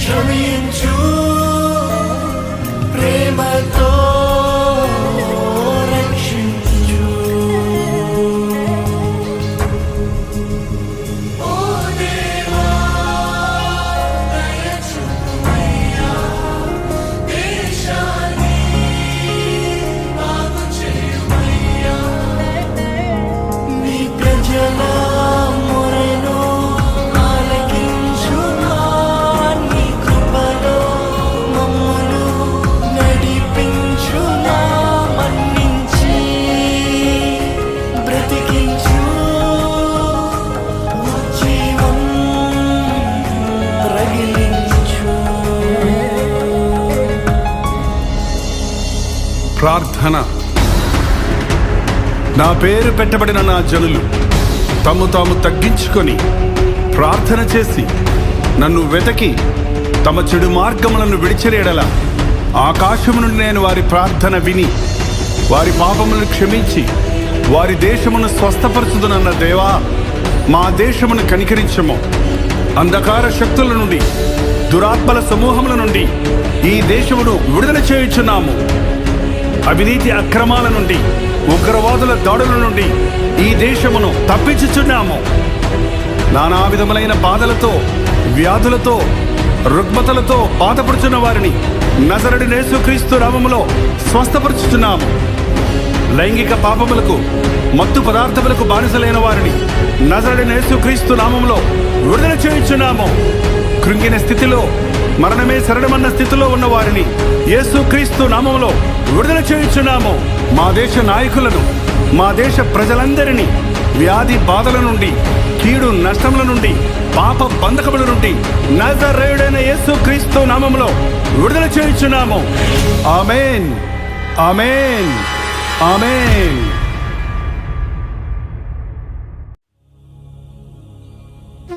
క్షమించు ప్రేమతో రక్షించు. ఓ దేవా దయ చూపయ్యా, దేశాన్ని బాగు చేయమయ్యా. నీ ప్రజల మొరను ఆలకించుమా, నీ కృపలో మమ్మును నడిపించుమా. మన్నించి బ్రతికించు, ఉజ్జీవం రగిలించు. ప్రార్థన. నా పేరు పెట్టబడిన నా జనులు తము తాము తగ్గించుకొని ప్రార్థన చేసి నన్ను వెతకి తమ చెడు మార్గములను విడిచిరేడల ఆకాశము నుండి నేను వారి ప్రార్థన విని వారి పాపములను క్షమించి వారి దేశమును స్వస్థపరచుదునన్న దేవా, మా దేశమును కనికరించము. అంధకార శక్తుల నుండి దురాత్మల సమూహముల నుండి ఈ దేశమును విడుదల చేయుచున్నాము. అవినీతి అక్రమాల నుండి ఉగ్రవాదుల దాడుల నుండి ఈ దేశమును తప్పించుచున్నాము. నానా విధములైన బాధలతో వ్యాధులతో రుగ్మతలతో బాధపడుచున్న వారిని నజరుడైన యేసుక్రీస్తు నామములో స్వస్థపరచుచున్నాము. లైంగిక పాపములకు మత్తు పదార్థములకు బానిసలైన వారిని నజరుడైన యేసుక్రీస్తు నామములో విడుదల చేయుచున్నాము. కృంగిన స్థితిలో మరణమే శరణమన్న స్థితిలో ఉన్న వారిని యేసుక్రీస్తు నామములో విడుదల చేయుచున్నాము. మా దేశ నాయకులను, మా దేశ ప్రజలందరినీ వ్యాధి బాధల నుండి, కీడు నష్టముల నుండి, పాప బంధకముల నుండి నజరేయుడైన యేసుక్రీస్తు నామములో విడుదల చేయుచున్నాము. ఆమేన్, ఆమేన్, ఆమేన్.